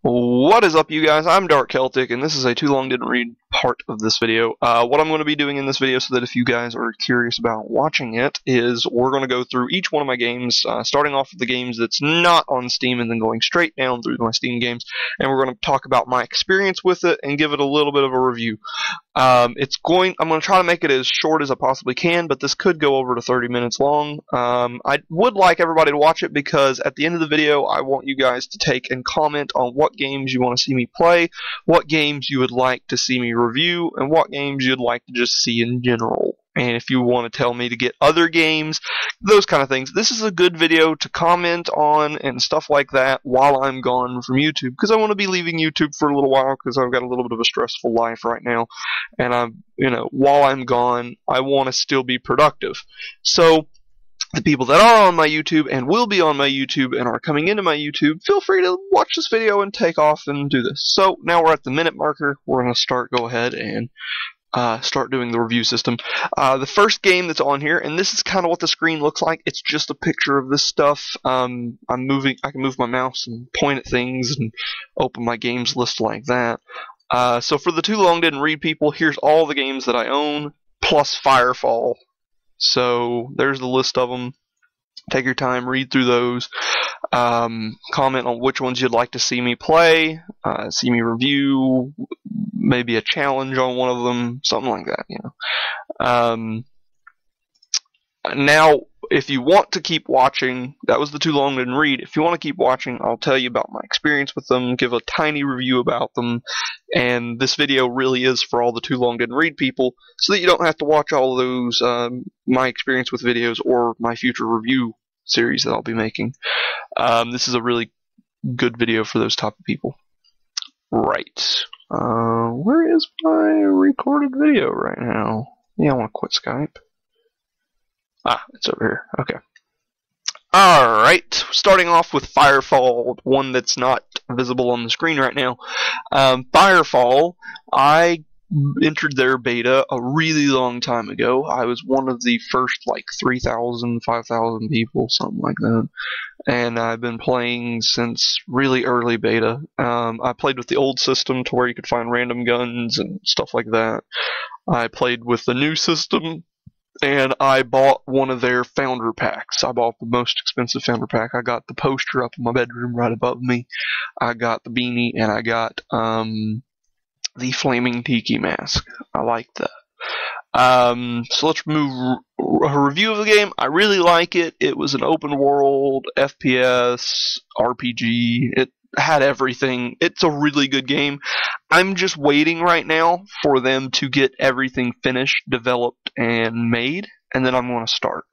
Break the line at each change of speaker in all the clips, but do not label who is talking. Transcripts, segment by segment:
What is up, you guys? I'm Dark Celtic, and this is a too long didn't read part of this video. What I'm going to be doing in this video, so that if you guys are curious about watching it, is we're going to go through each one of my games, starting off with the games that's not on Steam, and then going straight down through my Steam games, and we're going to talk about my experience with it and give it a little bit of a review. I'm going to try to make it as short as I possibly can, but this could go over to 30 minutes long. I would like everybody to watch it because at the end of the video, I want you guys to take and comment on what games you want to see me play, what games you would like to see me review, and what games you'd like to just see in general. And if you want to tell me to get other games, those kind of things. This is a good video to comment on and stuff like that while I'm gone from YouTube, because I want to be leaving YouTube for a little while because I've got a little bit of a stressful life right now, and while I'm gone, I want to still be productive. So the people that are on my YouTube and will be on my YouTube and are coming into my YouTube, feel free to watch this video and take off and do this. So now we're at the minute marker. We're going to go ahead and start doing the review system. The first game that's on here, and this is kind of what the screen looks like. It's just a picture of this stuff. I can move my mouse and point at things and open my games list like that. So for the too long didn't read people, here's all the games that I own, plus Firefall. So there's the list of them. Take your time, read through those. Comment on which ones you'd like to see me play, see me review, maybe a challenge on one of them, something like that. Now, if you want to keep watching, that was the too long didn't read. If you want to keep watching, I'll tell you about my experience with them, give a tiny review about them, and this video really is for all the too long didn't read people, so that you don't have to watch all of those my experience with videos or my future review series that I'll be making. This is a really good video for those type of people. Right. Where is my recorded video right now? Yeah, I want to quit Skype. It's over here. Okay. Alright, starting off with Firefall, one that's not visible on the screen right now. Firefall, I entered their beta a really long time ago. I was one of the first, 3,000, 5,000 people, something like that. And I've been playing since really early beta. I played with the old system to where you could find random guns and stuff like that. I played with the new system, and I bought one of their founder packs. I bought the most expensive founder pack. I got the poster up in my bedroom right above me. I got the beanie, and I got the flaming tiki mask. I like that. So let's move a review of the game. I really like it. It was an open world FPS RPG. It had everything. It's a really good game. I'm just waiting right now for them to get everything finished, developed, and made, and then I'm going to start.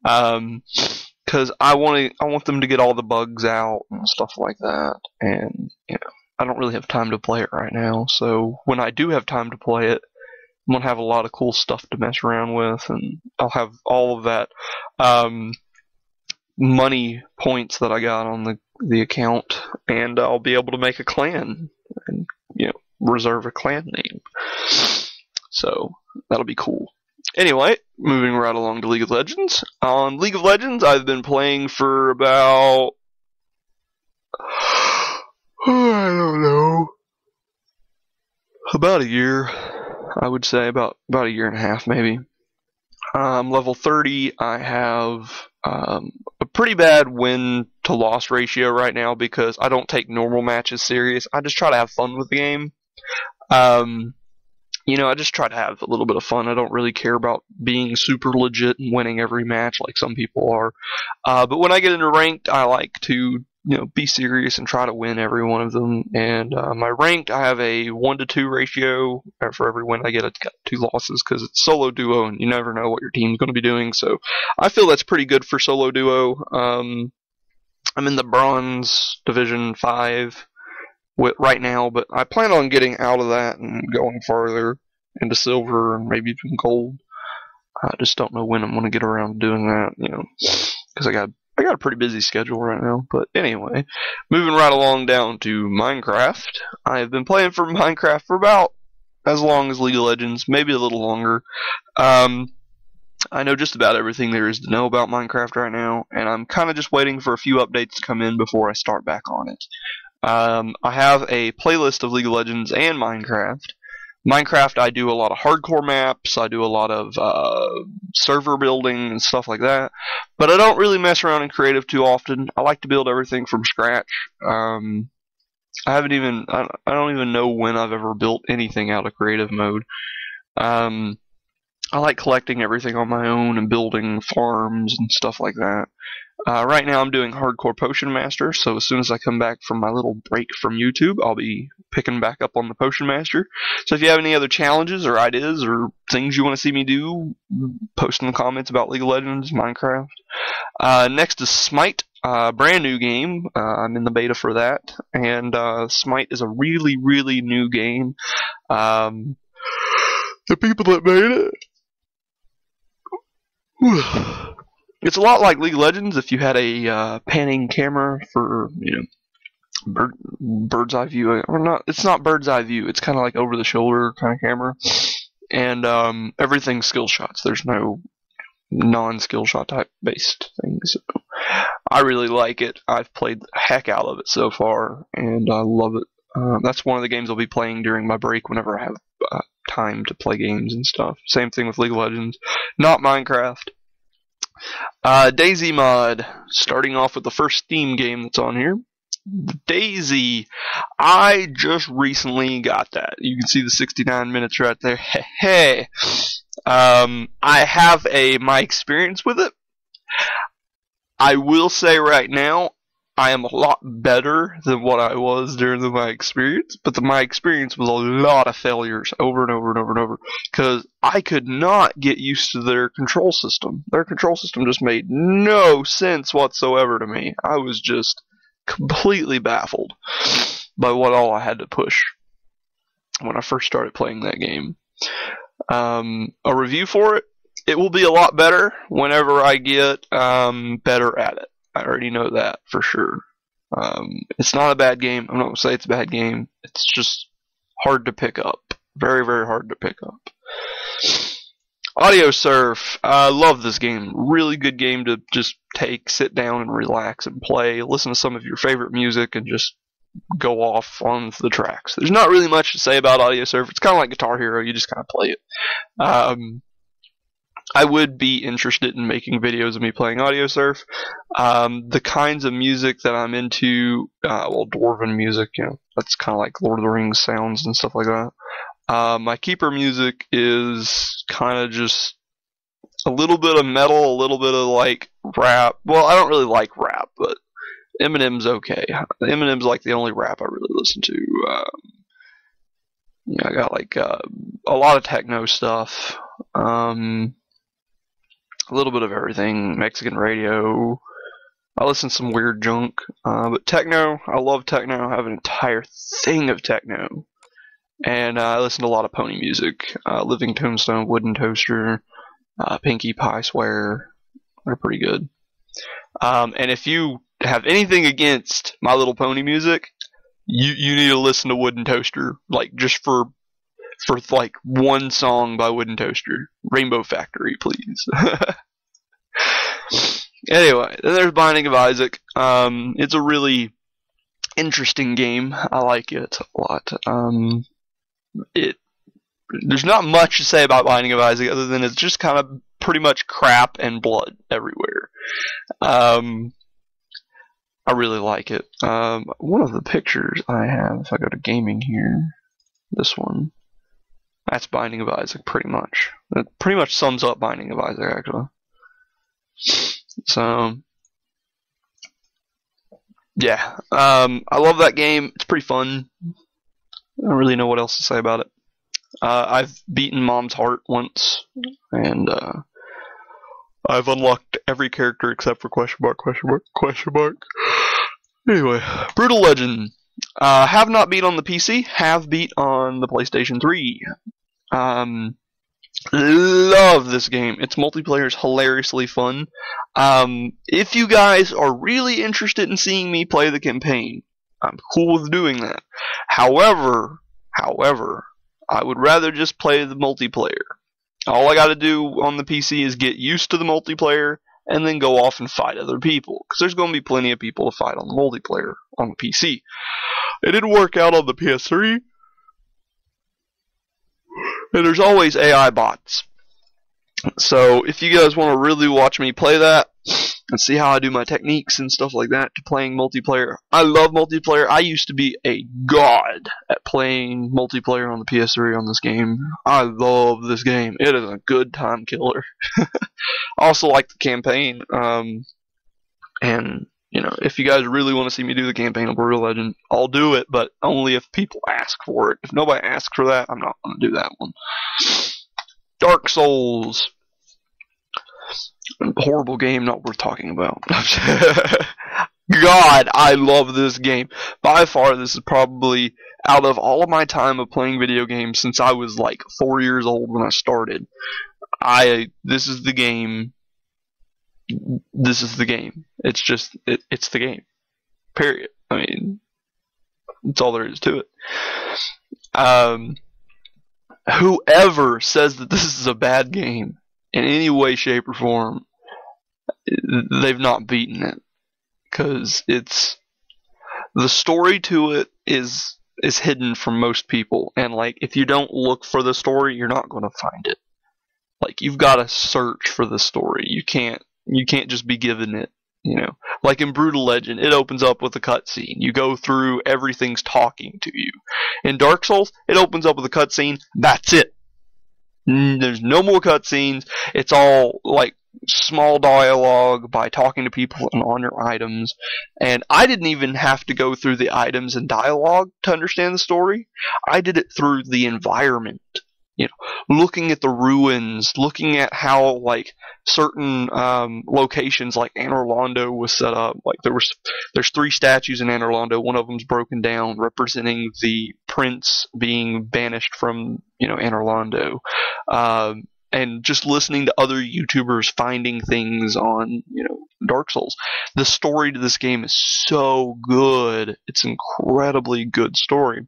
Because I want them to get all the bugs out and stuff like that, and I don't really have time to play it right now. So when I do have time to play it, I'm gonna have a lot of cool stuff to mess around with, and I'll have all of that money points that I got on the account, and I'll be able to make a clan and reserve a clan name. So that'll be cool. Anyway, moving right along to League of Legends. On League of Legends, I've been playing for about I don't know, about a year. I would say about a year and a half, maybe. Level 30. I have a pretty bad win to loss ratio right now because I don't take normal matches serious. I just try to have fun with the game. I just try to have a little bit of fun. I don't really care about being super legit and winning every match like some people are. But when I get into ranked, I like to be serious and try to win every one of them. And my ranked, I have a 1-to-2 ratio. For every win I got 2 losses, because it's solo duo and you never know what your team's going to be doing. So I feel that's pretty good for solo duo. I'm in the bronze division 5 right now, but I plan on getting out of that and going farther into silver and maybe even gold. I just don't know when I'm going to get around to doing that, because I got a pretty busy schedule right now. But anyway, moving right along down to Minecraft. I have been playing for Minecraft for about as long as League of Legends, maybe a little longer. I know just about everything there is to know about Minecraft right now, and I'm kind of just waiting for a few updates to come in before I start back on it. I have a playlist of League of Legends and Minecraft. Minecraft, I do a lot of hardcore maps, I do a lot of server building and stuff like that, but I don't really mess around in creative too often. I like to build everything from scratch. I don't even know when I've ever built anything out of creative mode. I like collecting everything on my own and building farms and stuff like that. Right now I'm doing Hardcore Potion Master, so as soon as I come back from my little break from YouTube, I'll be picking back up on the Potion Master. So if you have any other challenges or ideas or things you want to see me do, post in the comments about League of Legends, Minecraft. Next is Smite, brand new game. I'm in the beta for that, and Smite is a really, really new game. The people that made it... It's a lot like League of Legends if you had a panning camera for, bird's eye view. Or not, it's not bird's eye view. It's kind of like over the shoulder kind of camera. And everything's skill shots. There's no non-skill shot type based things. So I really like it. I've played the heck out of it so far, and I love it. That's one of the games I'll be playing during my break whenever I have time to play games and stuff. Same thing with League of Legends. Not Minecraft. Daisy mod, starting off with the first Steam game that's on here. Daisy, I just recently got that. You can see the 69 minutes right there. Hey, I have my experience with it. I will say right now, I am a lot better than what I was during my experience, but my experience was a lot of failures over and over and over and over, because I could not get used to their control system. Their control system just made no sense whatsoever to me. I was just completely baffled by what all I had to push when I first started playing that game. A review for it, it will be a lot better whenever I get better at it. I already know that for sure. It's not a bad game. I'm not going to say it's a bad game. It's just hard to pick up. Very, very hard to pick up. Audio Surf. I love this game. Really good game to just sit down and relax and play. Listen to some of your favorite music and just go off on the tracks. There's not really much to say about Audio Surf. It's kind of like Guitar Hero. You just kind of play it. I would be interested in making videos of me playing Audio Surf. The kinds of music that I'm into, Dwarven music, that's kind of like Lord of the Rings sounds and stuff like that. My keeper music is kind of just a little bit of metal, a little bit of like rap. Well, I don't really like rap, but Eminem's okay. Eminem's like the only rap I really listen to. I got like a lot of techno stuff. A little bit of everything, Mexican radio. I listen to some weird junk, but techno, I love techno. I have an entire thing of techno, and I listen to a lot of pony music. Living Tombstone, Wooden Toaster, Pinkie Pie Swear, they're pretty good. And if you have anything against My Little Pony music, you need to listen to Wooden Toaster, like just for like one song by Wooden Toaster. Rainbow Factory, please. Anyway, then there's Binding of Isaac. It's a really interesting game. I like it a lot. There's not much to say about Binding of Isaac other than it's just kind of pretty much crap and blood everywhere. I really like it. One of the pictures I have, if I go to gaming here, this one, that's Binding of Isaac pretty much. It pretty much sums up Binding of Isaac, actually. So, yeah. I love that game. It's pretty fun. I don't really know what else to say about it. I've beaten Mom's Heart once, and I've unlocked every character except for question mark, question mark, question mark. Anyway, Brutal Legend. Have not beat on the PC, have beat on the PlayStation 3. Love this game. Its multiplayer is hilariously fun. If you guys are really interested in seeing me play the campaign, I'm cool with doing that. However, I would rather just play the multiplayer. All I gotta do on the PC is get used to the multiplayer and then go off and fight other people, because there's going to be plenty of people to fight on the multiplayer on the PC. It didn't work out on the PS3. And there's always AI bots. So if you guys want to really watch me play that and see how I do my techniques and stuff like that to playing multiplayer, I love multiplayer. I used to be a god at playing multiplayer on the PS3 on this game. I love this game. It is a good time killer. I also like the campaign. And you know, if you guys really want to see me do the campaign of Brutal Legend, I'll do it, but only if people ask for it. If nobody asks for that, I'm not going to do that one. Dark Souls. Horrible game, not worth talking about. God, I love this game. By far, this is probably, out of all of my time of playing video games since I was like 4 years old when I started, this is the game. This is the game. It's just, it's the game. Period. I mean, that's all there is to it. Whoever says that this is a bad game in any way, shape, or form, they've not beaten it. Because it's, the story to it is hidden from most people. And like, if you don't look for the story, you're not going to find it. Like, you've got to search for the story. You can't just be given it, you know. Like in Brutal Legend, it opens up with a cutscene. You go through, everything's talking to you. In Dark Souls, it opens up with a cutscene. That's it. There's no more cutscenes. It's all like small dialogue by talking to people and on your items. And I didn't even have to go through the items and dialogue to understand the story. I did it through the environment. You know, looking at the ruins, looking at how like certain locations like Anor Londo was set up. Like there's 3 statues in Anor Londo. One of them's broken down, representing the prince being banished from, you know, Anor Londo. And just listening to other YouTubers finding things on, you know, Dark Souls. The story to this game is so good. It's an incredibly good story.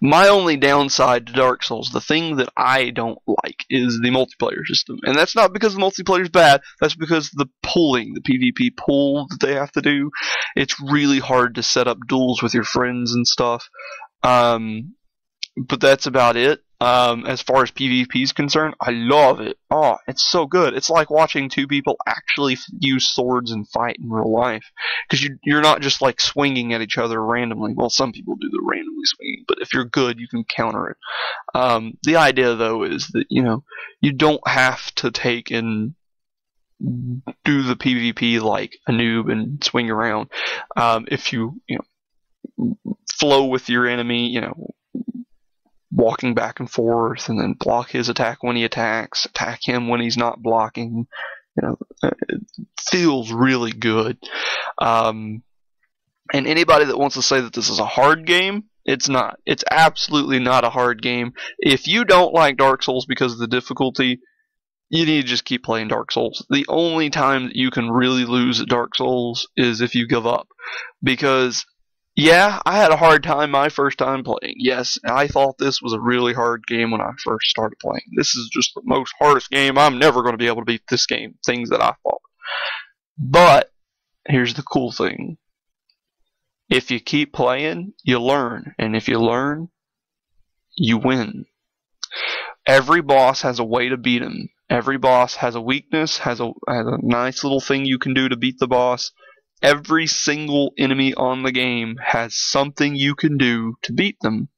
My only downside to Dark Souls, the thing that I don't like, is the multiplayer system. And that's not because the multiplayer is bad, that's because the pulling, the PvP pull that they have to do, it's really hard to set up duels with your friends and stuff. But that's about it. As far as PvP is concerned, I love it. Oh, it's so good. It's like watching 2 people actually use swords and fight in real life. Because you're not just like swinging at each other randomly. Well, some people do the randomly swinging, but if you're good, you can counter it. The idea, though, is that, you know, you don't have to take and do the PvP like a noob and swing around. If you know, flow with your enemy, you know, walking back and forth, and then block his attack when he attacks, attack him when he's not blocking. You know, it feels really good. And anybody that wants to say that this is a hard game, it's not. It's absolutely not a hard game. If you don't like Dark Souls because of the difficulty, you need to just keep playing Dark Souls. The only time that you can really lose at Dark Souls is if you give up. Because yeah, I had a hard time my first time playing. Yes, I thought this was a really hard game when I first started playing. This is just the most hardest game. I'm never going to be able to beat this game. Things that I thought. But here's the cool thing. If you keep playing, you learn. And if you learn, you win. Every boss has a way to beat him. Every boss has a weakness, has a nice little thing you can do to beat the boss. Every single enemy on the game has something you can do to beat them.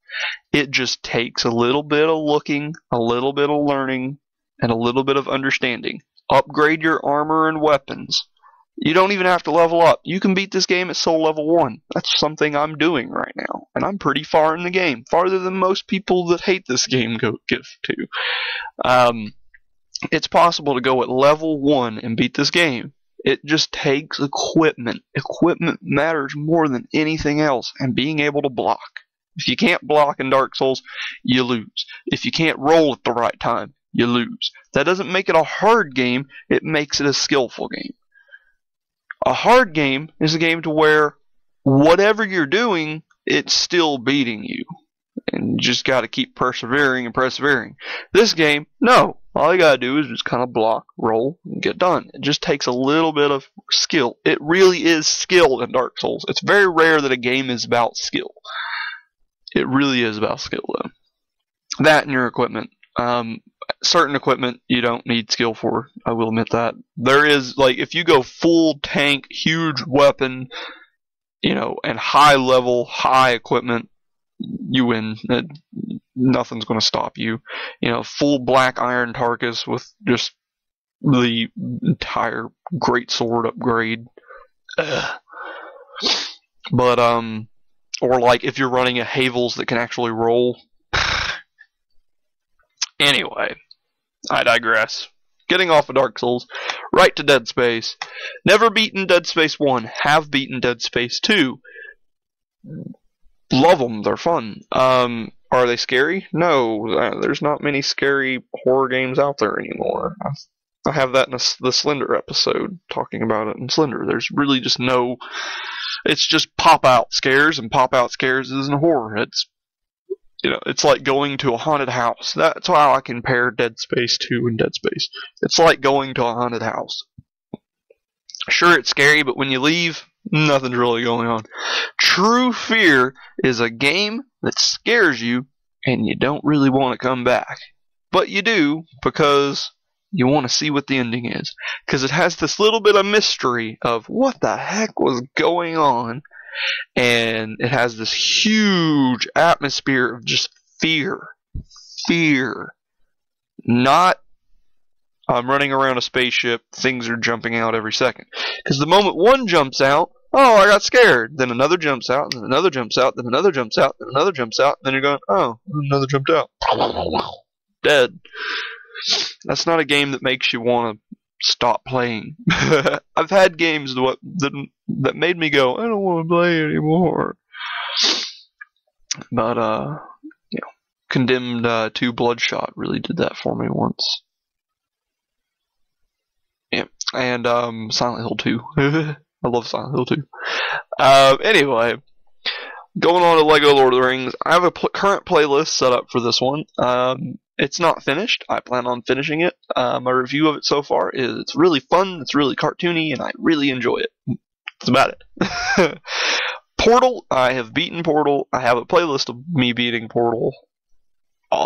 It just takes a little bit of looking, a little bit of learning, and a little bit of understanding. Upgrade your armor and weapons. You don't even have to level up. You can beat this game at soul level 1. That's something I'm doing right now. And I'm pretty far in the game. Farther than most people that hate this game get to. It's possible to go at level 1 and beat this game. It just takes equipment. Equipment matters more than anything else, and being able to block. If you can't block in Dark Souls, you lose. If you can't roll at the right time, you lose. That doesn't make it a hard game, it makes it a skillful game. A hard game is a game to where whatever you're doing, it's still beating you. And you just got to keep persevering and persevering. This game, no. All you got to do is just kind of block, roll, and get done. It just takes a little bit of skill. It really is skill in Dark Souls. It's very rare that a game is about skill. It really is about skill, though. That and your equipment. Certain equipment you don't need skill for, I will admit that. There is, like, if you go full tank, huge weapon, and high level, high equipment, you win. Nothing's going to stop you. Full black iron Tarkus with just the entire great sword upgrade. Ugh. But, or like if you're running a Havels that can actually roll. Anyway, I digress. Getting off of Dark Souls, right to Dead Space. Never beaten Dead Space 1, have beaten Dead Space 2. Love them, they're fun. Are they scary? No, there's not many scary horror games out there anymore. I have that in the Slender episode, talking about it in Slender. There's really just no... It's just pop-out scares, and pop-out scares isn't horror. It's like going to a haunted house. That's how I compare Dead Space 2 and Dead Space. It's like going to a haunted house. Sure, it's scary, but when you leave, nothing's really going on. True Fear is a game that scares you, and you don't really want to come back. But you do, because you want to see what the ending is. Because it has this little bit of mystery of what the heck was going on. And it has this huge atmosphere of just fear. Fear. Not, I'm running around a spaceship, things are jumping out every second. Because the moment one jumps out, oh, I got scared. Then another jumps out, then another jumps out, then another jumps out, then another jumps out. Then you're going, oh, another jumped out. Dead. That's not a game that makes you want to stop playing. I've had games that made me go, I don't want to play anymore. But, Condemned 2 Bloodshot really did that for me once. Yeah, and Silent Hill 2. I love Silent Hill 2. Anyway, going on to Lego Lord of the Rings, I have a current playlist set up for this one. It's not finished. I plan on finishing it. My review of it so far is it's really fun, it's really cartoony, and I really enjoy it. That's about it. Portal, I have beaten Portal. I have a playlist of me beating Portal.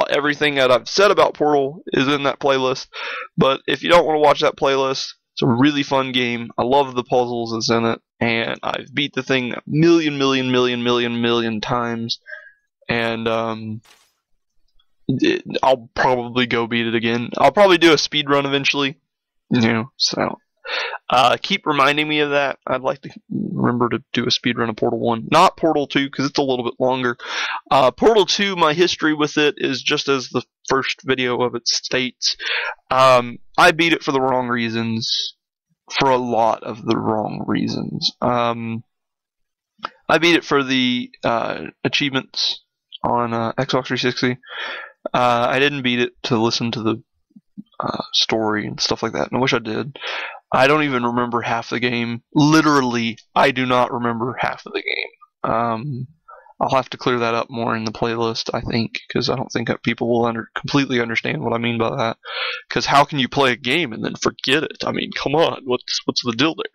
Everything that I've said about Portal is in that playlist. But if you don't want to watch that playlist, it's a really fun game. I love the puzzles that's in it. And I've beat the thing a million times. And I'll probably go beat it again. I'll probably do a speed run eventually. So keep reminding me of that. I'd like to remember to do a speed run of Portal 1. Not Portal 2, because it's a little bit longer. Portal 2, my history with it is just as the first video of it states. I beat it for the wrong reasons. For a lot of the wrong reasons. I beat it for the achievements on Xbox 360. I didn't beat it to listen to the story and stuff like that, and I wish I did. I don't even remember half the game. Literally, I do not remember half of the game. I'll have to clear that up more in the playlist, I think, because I don't think that people will completely understand what I mean by that. Because how can you play a game and then forget it? I mean, come on, what's the deal there?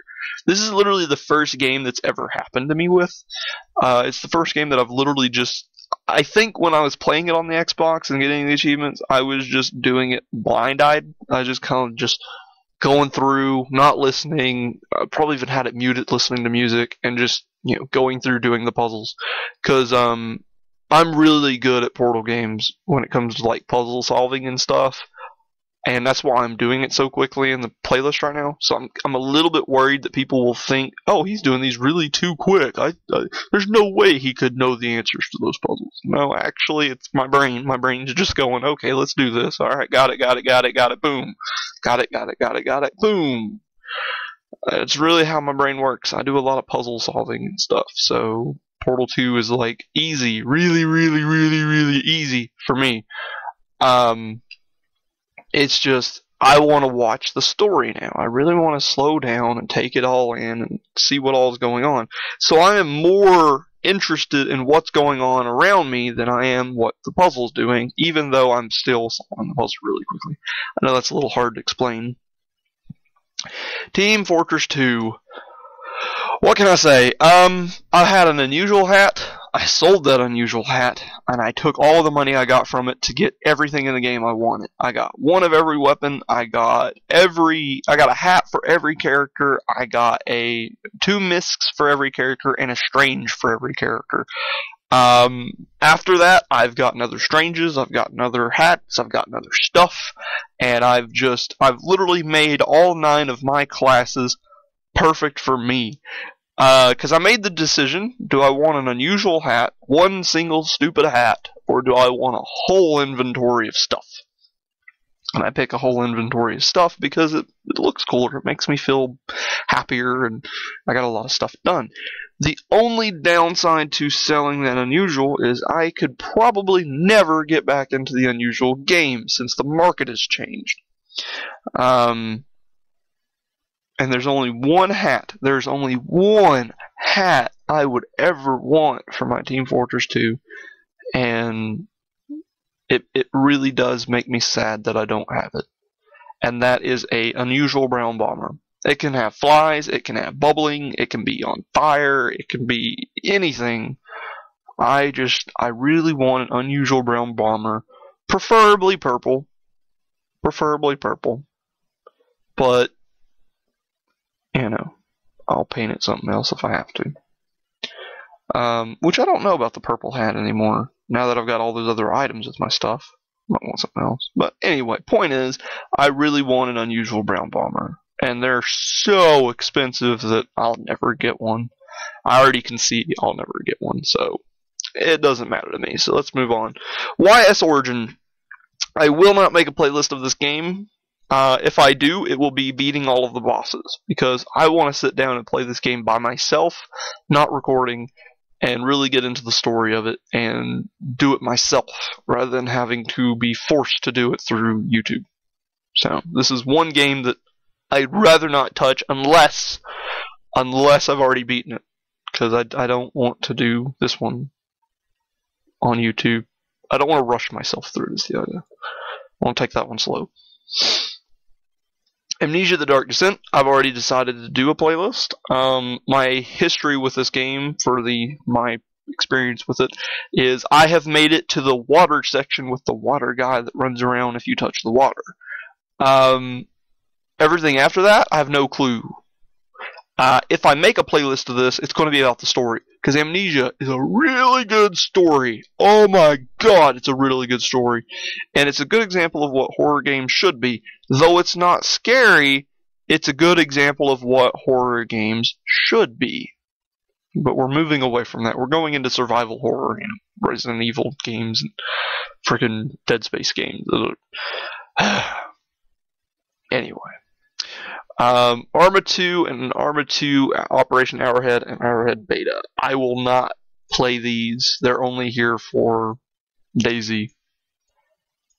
This is literally the first game that's ever happened to me with. It's the first game that I've literally just... I think when I was playing it on the Xbox and getting the achievements, I was just doing it blind-eyed. I just kind of just going through, not listening. I probably even had it muted, listening to music, and just going through doing the puzzles. Because I'm really good at Portal games when it comes to like puzzle solving and stuff. And that's why I'm doing it so quickly in the playlist right now. So I'm a little bit worried that people will think, oh, he's doing these really too quick. There's no way he could know the answers to those puzzles. No, actually, it's my brain. My brain's just going, okay, let's do this. All right, got it, boom. Got it, boom. It's really how my brain works. I do a lot of puzzle solving and stuff. So Portal 2 is like easy, really easy for me. It's just, I want to watch the story now. I really want to slow down and take it all in and see what all is going on. So I am more interested in what's going on around me than I am what the puzzle's doing, even though I'm still solving the puzzle really quickly. I know that's a little hard to explain. Team Fortress 2. What can I say? I had an unusual hat I sold that unusual hat, and I took all the money I got from it to get everything in the game I wanted. I got one of every weapon. I got a hat for every character. I got two misks for every character and a strange for every character. After that, I've gotten other stranges, I've gotten other hats, I've gotten other stuff, and I've literally made all 9 of my classes perfect for me. Because I made the decision, do I want an unusual hat, one single stupid hat, or do I want a whole inventory of stuff? And I pick a whole inventory of stuff because it looks cooler, it makes me feel happier, and I got a lot of stuff done. The only downside to selling that unusual is I could probably never get back into the unusual game since the market has changed. And there's only one hat. There's only one hat I would ever want for my Team Fortress 2, and it really does make me sad that I don't have it. And that is a unusual brown bomber. It can have flies, it can have bubbling, it can be on fire, it can be anything. I really want an unusual brown bomber, preferably purple. But I'll paint it something else if I have to. Which I don't know about the purple hat anymore. Now that I've got all those other items with my stuff, I might want something else. But anyway, point is, I really want an unusual brown bomber. And they're so expensive that I'll never get one. I already can see I'll never get one, so it doesn't matter to me. So let's move on. YS Origin. I will not make a playlist of this game. If I do, it will be beating all of the bosses, because I want to sit down and play this game by myself, not recording, and really get into the story of it and do it myself, rather than having to be forced to do it through YouTube. So this is one game that I'd rather not touch unless I've already beaten it, because I don't want to do this one on YouTube. I don't want to rush myself through this, the idea. I want to take that one slow. Amnesia: The Dark Descent. I've already decided to do a playlist. My history with this game, for my experience with it, is I have made it to the water section with the water guy that runs around if you touch the water. Everything after that, I have no clue. If I make a playlist of this, it's going to be about the story, because Amnesia is a really good story. Oh my god, it's a really good story. And it's a good example of what horror games should be. Though it's not scary, it's a good example of what horror games should be. But we're moving away from that. We're going into survival horror, Resident Evil games and freaking Dead Space games. Anyway. Arma 2 and Arma 2 Operation Arrowhead and Arrowhead Beta. I will not play these. They're only here for DayZ.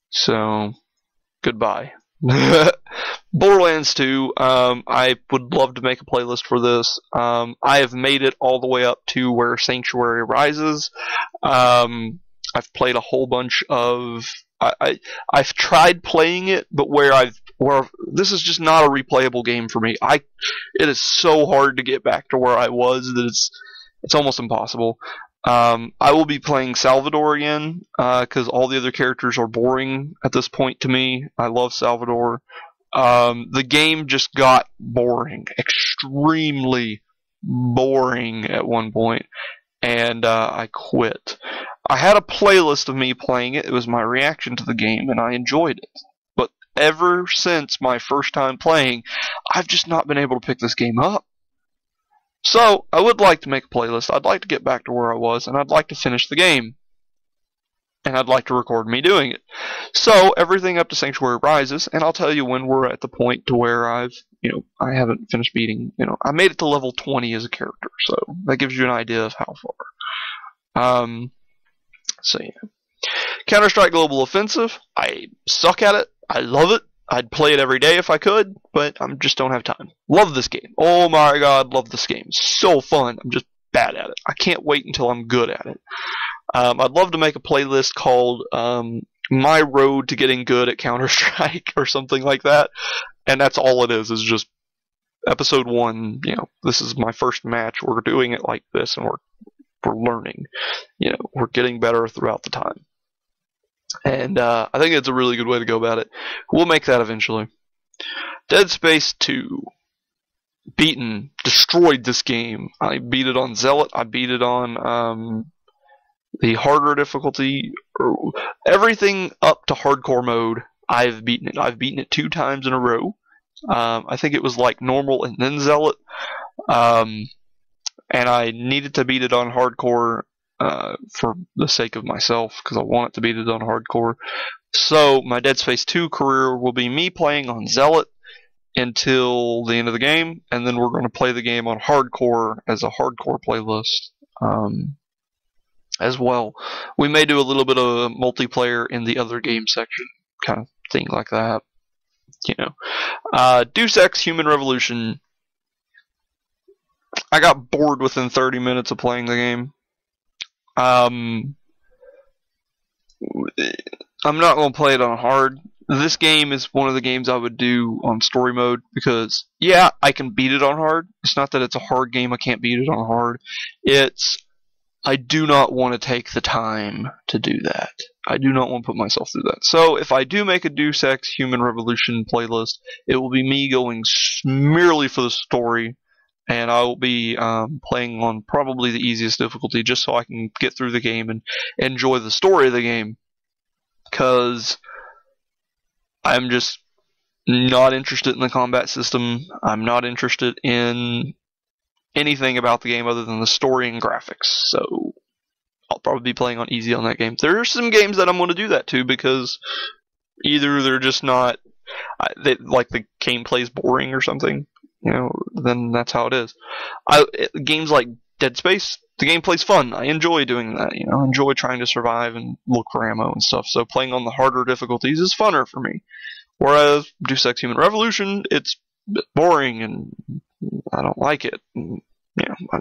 So, goodbye. Borderlands 2, I would love to make a playlist for this. I have made it all the way up to where Sanctuary rises. I've played a whole bunch of... I've tried playing it, but where this is just not a replayable game for me. It is so hard to get back to where I was that it's almost impossible. I will be playing Salvador again, because all the other characters are boring at this point to me. I love Salvador. The game just got boring, extremely boring at one point, and I quit. I had a playlist of me playing it. It was my reaction to the game, and I enjoyed it. But ever since my first time playing, I've just not been able to pick this game up. So, I would like to make a playlist. I'd like to get back to where I was, and I'd like to finish the game. And I'd like to record me doing it. So, everything up to Sanctuary rises, and I'll tell you when we're at the point to where I haven't finished beating, I made it to level 20 as a character, so that gives you an idea of how far. So yeah. Counter-Strike Global Offensive. I suck at it. I love it. I'd play it every day if I could, but I just don't have time. Love this game. Oh my god, love this game. It's so fun. I'm just bad at it. I can't wait until I'm good at it. I'd love to make a playlist called My Road to Getting Good at Counter-Strike or something like that. And that's all it is just episode 1, this is my first match. We're doing it like this, and we're we're learning. We're getting better throughout the time. And I think it's a really good way to go about it. We'll make that eventually. Dead Space 2. Beaten. Destroyed this game. I beat it on Zealot. I beat it on the harder difficulty. Everything up to hardcore mode, I've beaten it. I've beaten it 2 times in a row. I think it was like normal and then Zealot. And I needed to beat it on hardcore for the sake of myself, because I want to beat it on hardcore. So my Dead Space 2 career will be me playing on Zealot until the end of the game, and then we're going to play the game on hardcore as a hardcore playlist as well. We may do a little bit of multiplayer in the other game section, kind of thing like that. Deus Ex Human Revolution. I got bored within 30 minutes of playing the game. I'm not going to play it on hard. This game is one of the games I would do on story mode, because, yeah, I can beat it on hard. It's not that it's a hard game, I can't beat it on hard. I do not want to take the time to do that. I do not want to put myself through that. So if I do make a Deus Ex Human Revolution playlist, it will be me going merely for the story. And I will be playing on probably the easiest difficulty, just so I can get through the game and enjoy the story of the game. Because I'm just not interested in the combat system. I'm not interested in anything about the game other than the story and graphics. So I'll probably be playing on easy on that game. There are some games that I'm going to do that to, because either they're just not, like the gameplay's boring or something. Then that's how it is. Games like Dead Space, the gameplay's fun. I enjoy doing that. I enjoy trying to survive and look for ammo and stuff. So playing on the harder difficulties is funner for me. Whereas Deus Ex Human Revolution, it's boring and I don't like it. I'm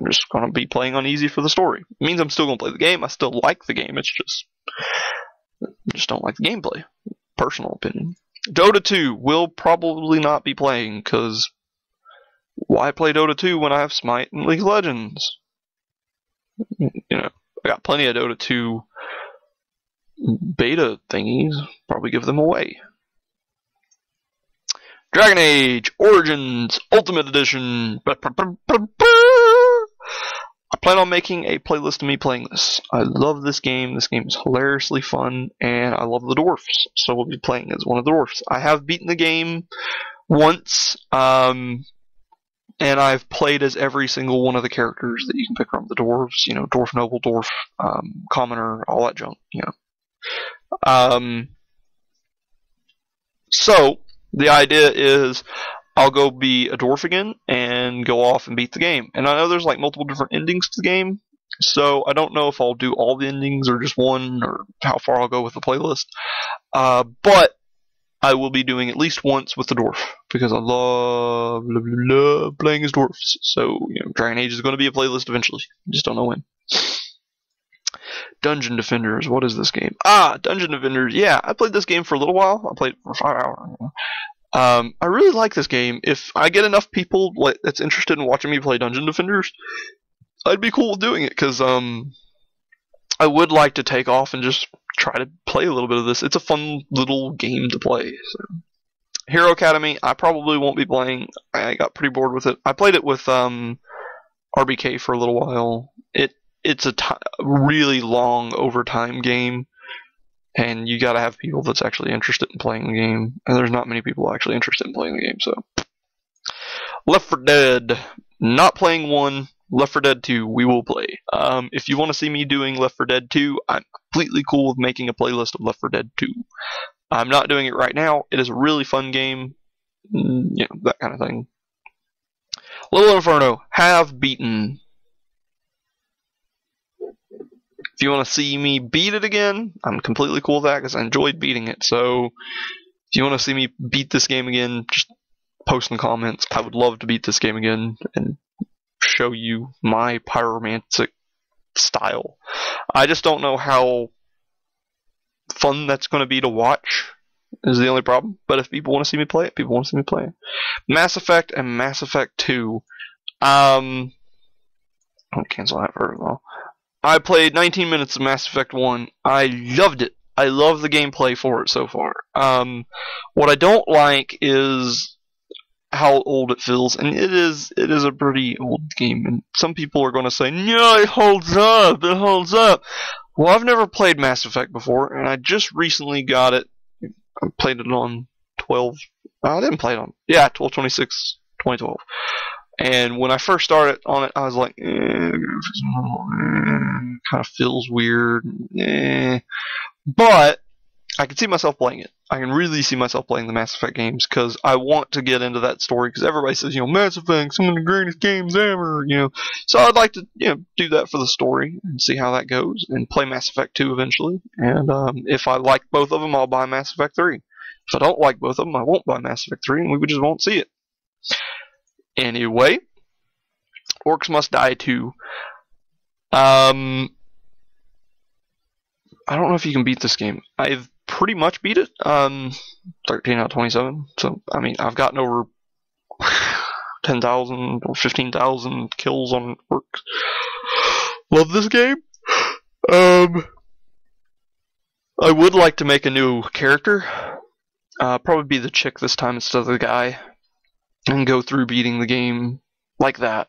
just going to be playing on easy for the story. It means I'm still going to play the game. I still like the game. It's just don't like the gameplay. Personal opinion. Dota 2 will probably not be playing, because why play Dota 2 when I have Smite and League of Legends? I got plenty of Dota 2 beta thingies. Probably give them away. Dragon Age Origins Ultimate Edition. I plan on making a playlist of me playing this. I love this game. This game is hilariously fun, and I love the dwarfs, so we'll be playing as one of the dwarfs. I have beaten the game once, and I've played as every single one of the characters that you can pick from. The dwarves, dwarf noble, dwarf commoner, all that junk, So the idea is I'll go be a dwarf again and go off and beat the game. And I know there's like multiple different endings to the game, so I don't know if I'll do all the endings or just one, or how far I'll go with the playlist. But I will be doing at least once with the dwarf, because I love playing as dwarfs. So, Dragon Age is going to be a playlist eventually. Just don't know when. Dungeon Defenders. What is this game? Dungeon Defenders. Yeah, I played this game for a little while. I played it for 5 hours. I really like this game. If I get enough people that's interested in watching me play Dungeon Defenders, I'd be cool with doing it, because I would like to take off and just try to play a little bit of this. It's a fun little game to play. So. Hero Academy, I probably won't be playing. I got pretty bored with it. I played it with RBK for a little while. It's a really long overtime game, and you gotta have people that's actually interested in playing the game. And there's not many people actually interested in playing the game. So, Left 4 Dead, not playing 1. Left 4 Dead 2, we will play. If you want to see me doing Left 4 Dead 2, I'm completely cool with making a playlist of Left 4 Dead 2. I'm not doing it right now. It is a really fun game. That kind of thing. Little Inferno, have beaten. If you want to see me beat it again, I'm completely cool with that, because I enjoyed beating it. So, if you want to see me beat this game again, just post in the comments. I would love to beat this game again and show you my pyromantic style. I just don't know how fun that's going to be to watch, is the only problem. But if people want to see me play it, people want to see me play it. Mass Effect and Mass Effect 2. I'll cancel that for a while. I played 19 minutes of Mass Effect 1. I loved it. I love the gameplay for it so far. What I don't like is how old it feels, and it is a pretty old game. And some people are going to say, "No, it holds up. It holds up." Well, I've never played Mass Effect before, and I just recently got it. I played it on 12. I didn't play it on 12/26/2012. And when I first started on it, I was like, kind of feels weird. But I can see myself playing it. I can really see myself playing the Mass Effect games because I want to get into that story. Because everybody says, Mass Effect, some of the greatest games ever. So I'd like to, do that for the story and see how that goes, and play Mass Effect 2 eventually. And if I like both of them, I'll buy Mass Effect 3. If I don't like both of them, I won't buy Mass Effect 3, and we just won't see it. Anyway, Orcs Must Die 2. I don't know if you can beat this game. I've pretty much beat it. 13 out of 27. So, I've gotten over 10,000 or 15,000 kills on Orcs. Love this game. I would like to make a new character. Probably be the chick this time instead of the guy. And go through beating the game like that.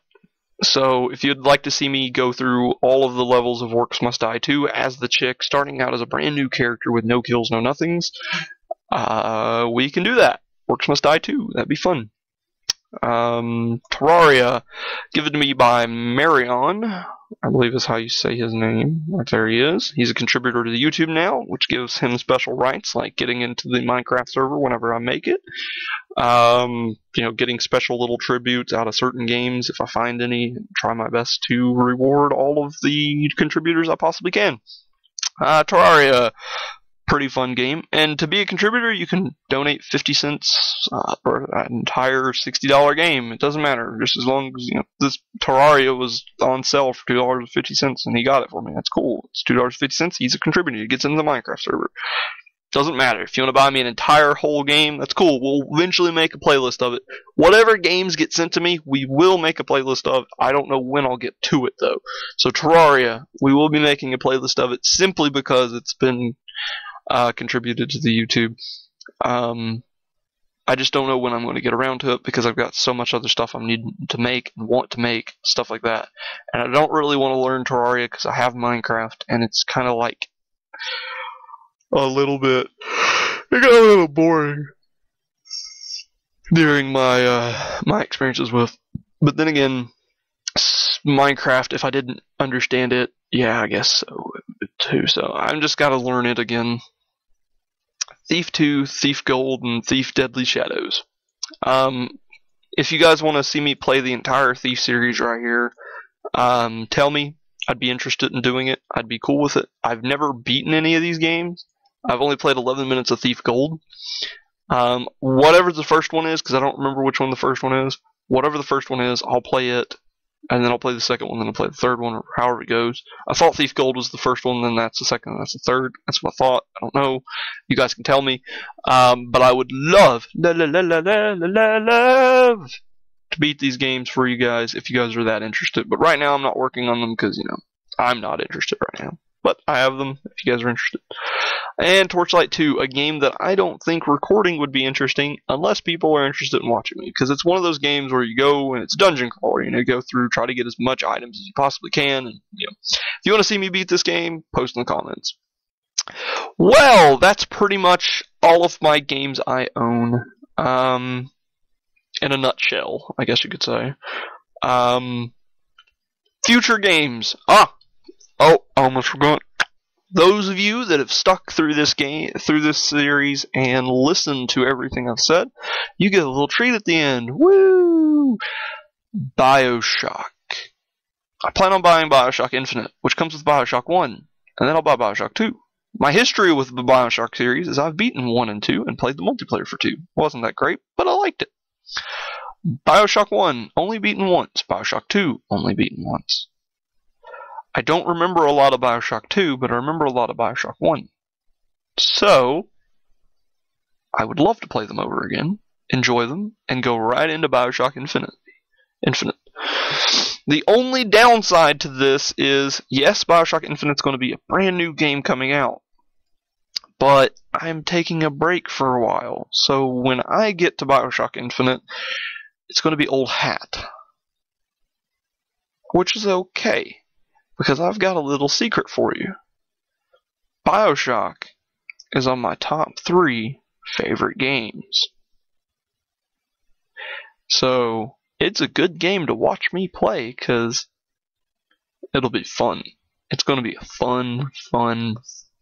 So if you'd like to see me go through all of the levels of Orcs Must Die 2 as the chick, starting out as a brand new character with no kills, no nothings, we can do that. Orcs Must Die 2. That'd be fun. Terraria, given to me by Marion, I believe is how you say his name. Right, there he is. He's a contributor to the YouTube now, which gives him special rights, like getting into the Minecraft server whenever I make it. Getting special little tributes out of certain games if I find any. Try my best to reward all of the contributors I possibly can. Terraria, pretty fun game. And to be a contributor, you can donate 50 cents for an entire $60 game. It doesn't matter, just as long as this Terraria was on sale for $2.50, and he got it for me. That's cool. It's $2.50. He's a contributor. He gets into the Minecraft server. Doesn't matter. If you want to buy me an entire whole game, that's cool. We'll eventually make a playlist of it. Whatever games get sent to me, we will make a playlist of. I don't know when I'll get to it, though. So Terraria, we will be making a playlist of it simply because it's been contributed to the YouTube. I just don't know when I'm going to get around to it because I've got so much other stuff I'm needing to make and want to make, stuff like that. And I don't really want to learn Terraria because I have Minecraft, and it's kind of like a little bit. It got a little boring during my my experiences with. But then again, Minecraft, if I didn't understand it, yeah, I guess so too. So I'm just gotta learn it again. Thief 2, Thief Gold, and Thief Deadly Shadows. If you guys want to see me play the entire Thief series right here, tell me. I'd be interested in doing it. I'd be cool with it. I've never beaten any of these games. I've only played 11 minutes of Thief Gold. Whatever the first one is, because I don't remember which one the first one is. Whatever the first one is, I'll play it, and then I'll play the second one, then I'll play the third one, or however it goes. I thought Thief Gold was the first one, then that's the second, that's the third. That's what I thought. I don't know. You guys can tell me. But I would love to beat these games for you guys if you guys are that interested. But right now I'm not working on them because, I'm not interested right now. But I have them if you guys are interested. And Torchlight 2, a game that I don't think recording would be interesting unless people are interested in watching me. Because it's one of those games where you go and it's dungeon crawler. Go through, try to get as much items as you possibly can. And, if you want to see me beat this game, post in the comments. Well, that's pretty much all of my games I own. In a nutshell, I guess you could say. Future games. I almost forgot. Those of you that have stuck through this series and listened to everything I've said, you get a little treat at the end. Woo! BioShock. I plan on buying BioShock Infinite, which comes with BioShock 1, and then I'll buy BioShock 2. My history with the BioShock series is I've beaten 1 and 2 and played the multiplayer for 2. Wasn't that great, but I liked it. BioShock 1, only beaten once. BioShock 2, only beaten once. I don't remember a lot of BioShock 2, but I remember a lot of BioShock 1. So, I would love to play them over again, enjoy them, and go right into BioShock Infinite. The only downside to this is, yes, Bioshock Infinite's going to be a brand new game coming out, but I'm taking a break for a while, so when I get to Bioshock Infinite, it's going to be old hat. Which is okay, because I've got a little secret for you. Bioshock is on my top 3 favorite games. So, it's a good game to watch me play, because it'll be fun. It's going to be a fun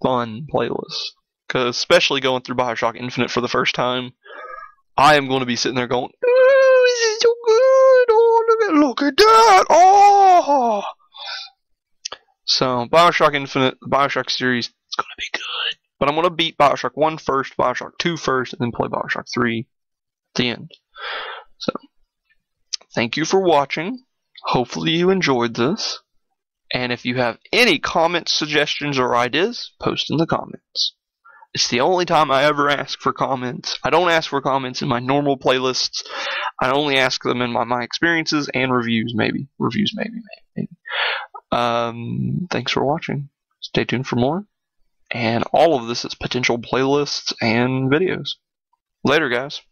playlist. Because especially going through Bioshock Infinite for the first time, I am going to be sitting there going, "Ooh, this is so good! Oh, look at that! Oh!" So, Bioshock Infinite, the Bioshock series, it's going to be good. But I'm going to beat Bioshock 1 first, Bioshock 2 first, and then play Bioshock 3 at the end. So, thank you for watching. Hopefully you enjoyed this. And if you have any comments, suggestions, or ideas, post in the comments. It's the only time I ever ask for comments. I don't ask for comments in my normal playlists. I only ask them in my experiences and reviews, maybe. Thanks for watching. Stay tuned for more. And all of this is potential playlists and videos. Later, guys.